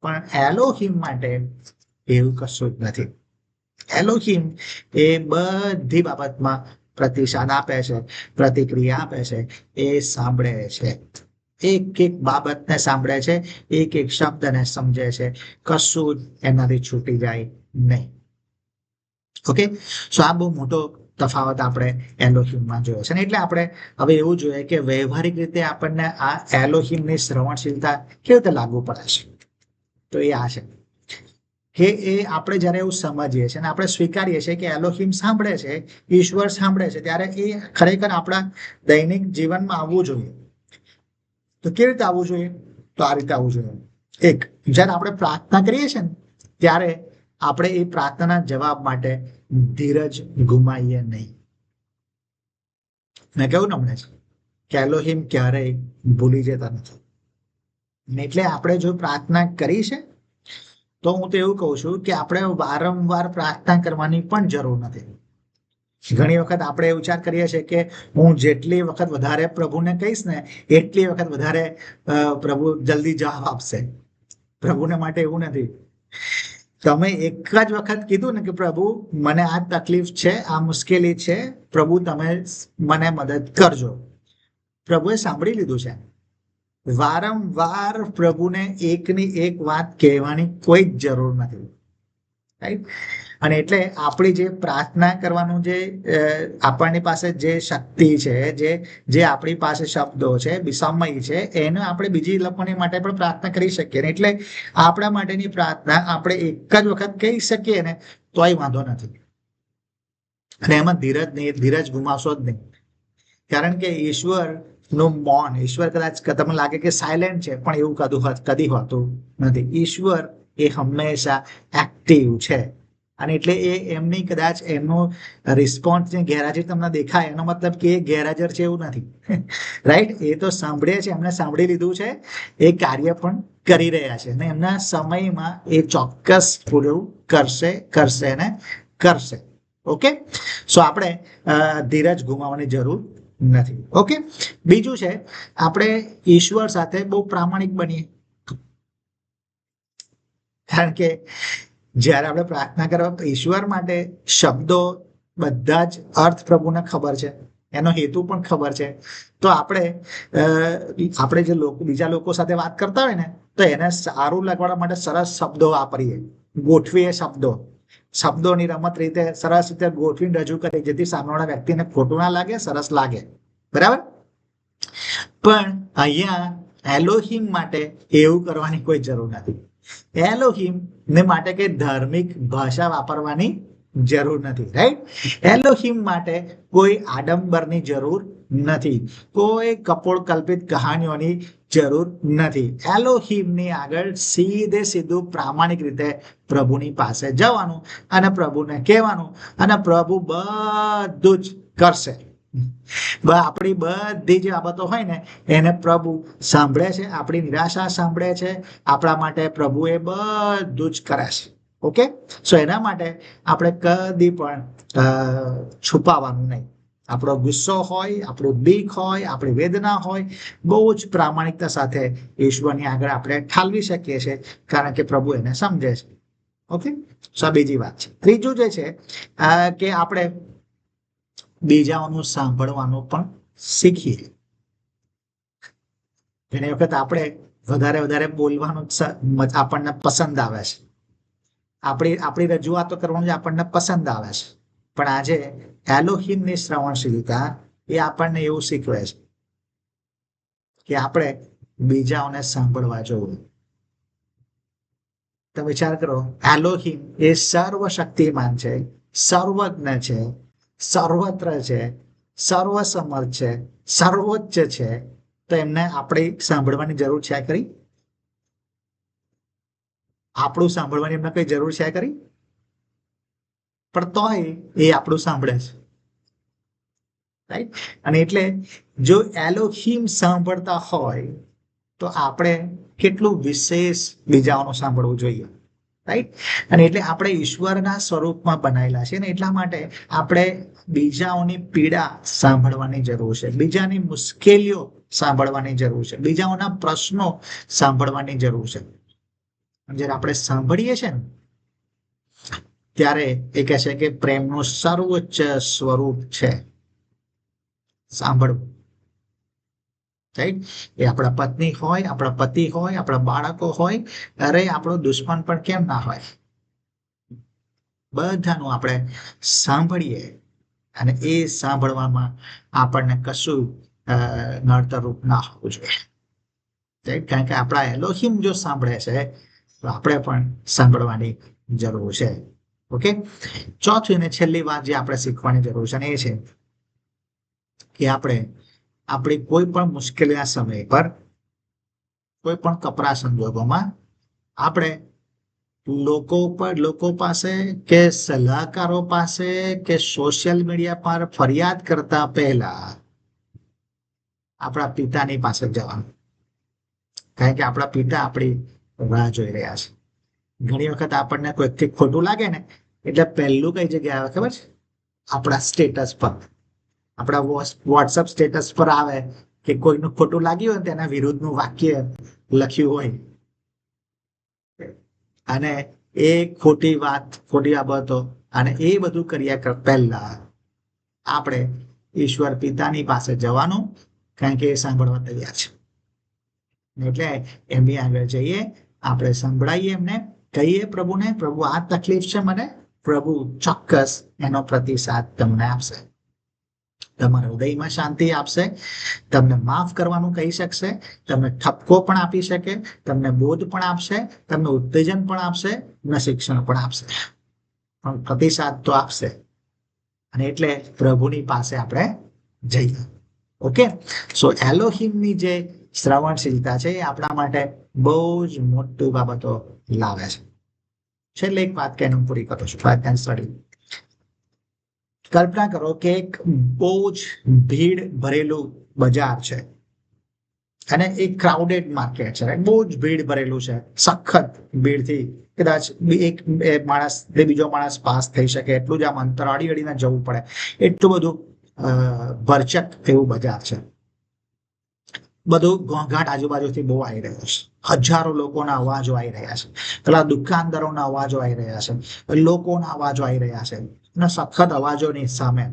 પણ એલોહિમ માટે એવું કશું જ નથી. એલોહિમ એ બધી બાબતમાં પ્રતિસાદ આપે છે, પ્રતિક્રિયા આપે છે, એ સાંભળે છે. એક બાબતને સાંભળે છે, એક શબ્દને સમજે છે, કશું એનાથી છૂટી જાય નહીં. ઓકે, સો આ બહુ મોટો તફાવત આપણે એલોહિમમાં જોયો છે. એટલે આપણે હવે એવું જોઈએ કે વ્યવહારિક રીતે આપણને આ એલોહિમની શ્રવણશીલતા કેવી રીતે લાગુ પડે છે. તો એ આ છે કે એ આપણે જયારે એવું સમજીએ છીએ અને આપણે સ્વીકારીએ છીએ કે એલોહિમ સાંભળે છે, ઈશ્વર સાંભળે છે, ત્યારે એ ખરેખર આપણા દૈનિક જીવનમાં આવવું જોઈએ. તો કેવી રીતે આવવું જોઈએ? તો આ રીતે આવવું જોઈએ. એક, જ્યારે આપણે પ્રાર્થના કરીએ છીએ ને ત્યારે આપણે એ પ્રાર્થનાના જવાબ માટે ધીરજ ગુમાવીએ નહીં. મેં કેવું નમને છે કે એલોહિમ ક્યારેય ભૂલી જતા નથી. એટલે આપણે જો પ્રાર્થના કરી છે તો હું તો એવું કહું છું કે આપણે વારંવાર પ્રાર્થના કરવાની પણ જરૂર નથી. ઘણી વખત આપણે એ વિચાર કરીએ છીએ કે હું જેટલી વખત વધારે પ્રભુને કહીશ ને એટલી વખત વધારે પ્રભુ જલ્દી જવાબ આપશે. પ્રભુને માટે એવું નથી. તમે એક જ વખત કીધું ને કે પ્રભુ મને આ તકલીફ છે, આ મુશ્કેલી છે, પ્રભુ તમે મને મદદ કરજો, પ્રભુએ સાંભળી લીધું છે. વારંવાર પ્રભુને એકની એક વાત કહેવાની કોઈ જ જરૂર નથી. રાઈટ, અને એટલે આપણી જે પ્રાર્થના કરવાનું જે આપણની પાસે જે શક્તિ છે, જે આપણી પાસે શબ્દો છે, સમય છે, એને આપણે બીજી લોકોની માટે પણ પ્રાર્થના કરી શકીએ. એટલે આપણા માટેની પ્રાર્થના આપણે એક જ વખત કહી શકીએ ને તોય વાંધો નથી. અને એમાં ધીરજ ગુમાવશો જ નહીં. કારણ કે ઈશ્વર નું મૌન, ઈશ્વર કદાચ તમને લાગે કે સાયલેન્ટ છે, પણ એવું કદી હોતું નથી. ઈશ્વર એ હંમેશા એક્ટિવ છે. અને એટલે એ એમની કદાચ એમનો રિસ્પોન્સની ગેરહાજરી તમને દેખાય એનો મતલબ કે એ ગેરહાજર છે એવું નથી. રાઈટ, એ તો સાંભળે છે, એમને સાંભળી લીધું છે, એ કાર્ય પણ કરી રહ્યા છે અને એમના સમયમાં એ ચોક્કસ પૂરું કરશે ને કરશે. ઓકે, સો આપણે ધીરજ ગુમાવવાની જરૂર નથી. ઓકે, બીજું છે આપણે ઈશ્વર સાથે બહુ પ્રામાણિક બનીએ. કારણ કે જ્યારે આપણે પ્રાર્થના કરવા ઈશ્વર માટે શબ્દો બધા જ અર્થ પ્રભુને ખબર છે, એનો હેતુ પણ ખબર છે. તો આપણે જે બીજા લોકો સાથે વાત કરતા હોય ને તો એને સારું લગાડવા માટે સરસ શબ્દો વાપરીએ, ગોઠવીએ શબ્દોની રમત રીતે સરસ રીતે ગોઠવીને રજૂ કરીએ, જેથી સામેવાળા વ્યક્તિને ખોટું ના લાગે, સરસ લાગે. બરાબર, પણ અહીંયા એલોહિમ માટે એવું કરવાની કોઈ જરૂર નથી. એલોહિમ ને માટે કઈ ધાર્મિક ભાષા વાપરવાની જરૂર નથી. રાઈટ, એલોહિમ માટે કોઈ આડંબરની જરૂર નથી. કોઈ કપોળ કલ્પિત કહાનીઓની જરૂર નથી. એલોહિમની આગળ સીધે સીધું પ્રામાણિક રીતે પ્રભુની પાસે જવાનું અને પ્રભુને કહેવાનું અને પ્રભુ બધું જ કરશે. આપણી બધી જે બાબતો હોય ને એને પ્રભુ સાંભળે છે, આપણી નિરાશા સાંભળે છે, આપણા માટે પ્રભુ એ બધું જ કરે છે. ઓકે, સો એના માટે આપણે કદી પણ છુપાવવાનું નહીં. આપણો ગુસ્સો હોય, આપણું બીક હોય, આપણી વેદના હોય, બહુ જ પ્રામાણિકતા સાથે ઈશ્વરની આગળ આપણે ઠાલવી શકીએ છીએ, કારણ કે પ્રભુ એને સમજે છે. ઓકે, સો બીજી વાત છે. ત્રીજું જે છે કે આપણે બીજાઓનું સાંભળવાનું પણ શીખીએ. ઘણી વખત આપણે વધારે બોલવાનું આપણને પસંદ આવે છે, આપણી રજૂઆતો કરવાનું આપણને પસંદ આવે છે, પણ આજે એલોહિમની શ્રવણશીલતા એ આપણને એવું શીખવે છે કે આપણે બીજાઓને સાંભળવા જોવું. તો વિચાર કરો, એલોહિમ એ સર્વશક્તિમાન છે, સર્વજ્ઞ છે, સર્વત્ર છે, સર્વસમર્થ છે, સર્વોચ્ચ છે. તો એમને આપણે સાંભળવાની જરૂર છે ખરી? આપણું સાંભળવાની એમને કઈ જરૂર છે ખરી? પણ તોય એ આપણું સાંભળે છે, રાઈટ? અને એટલે જો એલોહિમ સાંભળતા હોય તો આપણે કેટલું વિશેષ બીજાઓનું સાંભળવું જોઈએ, રાઈટ? અને એટલે આપણે ઈશ્વરના સ્વરૂપમાં બનાયેલા છે ને એટલા માટે આપણે બીજાઓની પીડા સાંભળવાની જરૂર છે, બીજાની મુશ્કેલીઓ સાંભળવાની જરૂર છે, બીજાઓના પ્રશ્નો સાંભળવાની જરૂર છે. જ્યારે આપણે સાંભળીએ છીએ ને ત્યારે એ કહે છે કે પ્રેમનું સર્વોચ્ચ સ્વરૂપ છે સાંભળવું, રાઈટ? એ આપણા પત્ની હોય, આપણા પતિ હોય, આપણા બાળકો હોય, અરે આપણો દુશ્મન પણ કેમ ના હોય, બધાનું આપણે સાંભળીએ અને એ સાંભળવામાં આપણને કશું નડતરરૂપ ના હોવું જોઈએ, રાઈટ? કારણ કે આપણા એલોહિમ જો સાંભળે છે તો આપણે પણ સાંભળવાની જરૂર છે. ઓકે, ચોથી અને છેલ્લી વાત જે આપણે શીખવાની જરૂર છે એ છે કે આપણે આપણી કોઈ પણ મુશ્કેલીના સમય પર, કોઈ પણ કપરા સંજોગોમાં આપણે લોકો પાસે કે સલાહકારો પાસે કે સોશિયલ મીડિયા પર ફરિયાદ કરતા પહેલા આપણા પિતાની પાસે જવાનું, કારણ કે આપણા પિતા આપણી રાહ જોઈ રહ્યા છે. ઘણી વખત આપણને કોઈકથી ખોટું લાગે ને એટલે પહેલું કઈ જગ્યાએ આવે ખબર છે? આપણા સ્ટેટસ પર, આપણા વોટ્સઅપ સ્ટેટસ પર આવે કે કોઈનું ખોટું લાગ્યું હોય તેના વિરુદ્ધનું વાક્ય લખ્યું હોય અને એ ખોટી વાત, ખોટી બાબતો અને એ બધું કર્યા પહેલા આપણે ઈશ્વર પિતાની પાસે જવાનું, કારણ કે એ સાંભળવા તૈયાર છે. એટલે એમની આગળ જઈએ, આપણે સંભળાઈએ, એમને કહીએ પ્રભુને, પ્રભુ આ તકલીફ છે મને, પ્રભુ ચોક્કસ એનો પ્રતિસાદ તમને આપશે, તમારા હૃદયમાં શાંતિ આપશે, તમને માફ કરવાનું કહી શકશે, તમને ઠપકો પણ આપી શકે, તમને બોધ પણ આપશે, તમને ઉત્તેજન પણ આપશે અને શિક્ષણ પણ આપશે, પણ પ્રતિસાદ તો આપશે. અને એટલે પ્રભુની પાસે આપણે જઈએ. ઓકે, સો એલોહિમની જે શ્રવણશીલતા છે એ આપણા માટે બહુ જ મોટી બાબતો લાવે છે. છેલ્લે એક વાત કહીને પૂરી કરું છું. કલ્પના કરો કે એક બહુ જ ભીડ ભરેલું બજાર છે અને એક ક્રાઉડેડ માર્કેટ છે, બહુ જ ભીડ ભરેલું છે, સખત ભીડથી કદાચ એક માણસ બીજો માણસ પાસ થઈ શકે એટલું જ આમ અંતર અડીને જવું પડે, એટલું બધું ભરચક એવું બજાર છે. બધું ઘોંઘાટ આજુબાજુથી બહુ આવી રહ્યો છે, હજારો લોકોના અવાજો આવી રહ્યા છે, પેલા દુકાનદારોના અવાજો આવી રહ્યા છે, લોકોના અવાજો આવી રહ્યા છે અને સખત અવાજોની સામે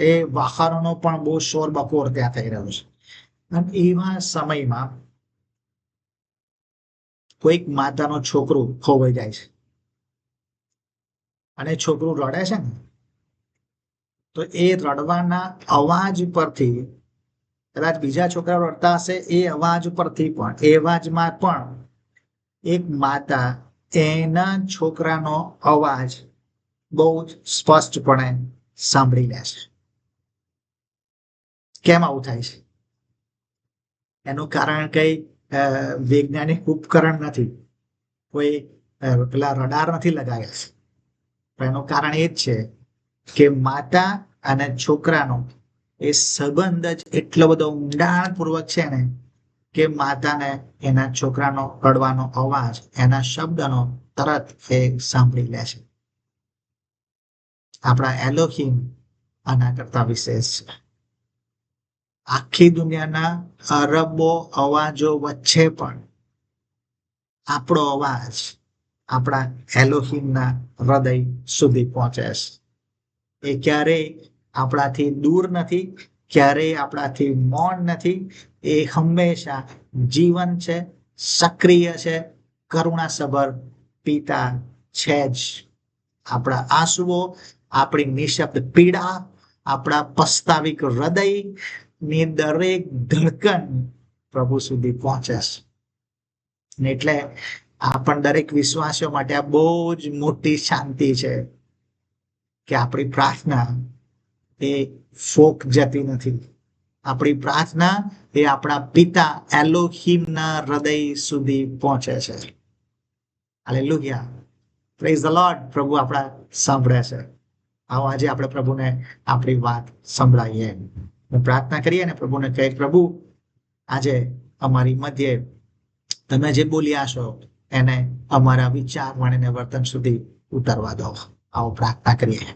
એ વાહનોનો પણ બહુ શોર બકોર ત્યાં થઈ રહ્યો છે. અને એવા સમયમાં કોઈક માતાનો છોકરું ખોવાઈ જાય છે અને છોકરું રડે છે ને તો એ રડવાના અવાજ પરથી કદાચ બીજા છોકરાઓ રડતા હશે, એ અવાજ પરથી પણ, એ અવાજમાં પણ એક માતા એના છોકરાનો અવાજ બહુ જ સ્પષ્ટપણે સાંભળી લે છે કેમ આવું થાય છે? એનું કારણ કઈ વૈજ્ઞાનિક ઉપકરણ નથી, કોઈ પેલા રડાર નથી લગાવ્યા છે, પણ એનું કારણ એ જ છે કે માતા અને છોકરાનો એ સંબંધ જ એટલો બધો ઊંડાણપૂર્વક છે ને કે માતાને એના છોકરાનો રડવાનો અવાજ, એના શબ્દનો તરત એ સાંભળી લે છે. આપણા એલોહીમ આના કરતા વિશેષ છે. આખી દુનિયાના અરબો અવાજો વચ્ચે પણ આપણો અવાજ આપણા એલોહીમના હૃદય સુધી પહોંચે છે. એ ક્યારેય આપણાથી દૂર નથી, ક્યારેય આપણાથી મૌન નથી. એ હંમેશા જીવન છે, સક્રિય છે, કરુણાસભર પિતા છે જ. આપણા આંસુઓ, આપણી નિશબ્દ પીડા, આપણા પસ્તાવિક હૃદય ની દરેક ધડકન પ્રભુ સુધી પહોંચે છે. એટલે આ પણ દરેક વિશ્વાસીઓ માટે આ બહુ જ મોટી શાંતિ છે કે આપણી પ્રાર્થના એ ફોક જતી નથી. આપણી પ્રાર્થના એ આપણા પિતા એલોહીમના હૃદય સુધી પહોંચે છે. Hallelujah, praise the lord. પ્રભુ આપણા સાંભળે છે. આવો આજે આપણે પ્રભુને આપણી વાત સંભળાવીએ, પ્રાર્થના કરીએ ને પ્રભુને કહીએ, પ્રભુ આજે અમારી મધ્યે તમે જે બોલ્યા છો એને અમારા વિચાર, વાણીને વર્તન સુધી ઉતારવા દો. આવો પ્રાર્થના કરીએ.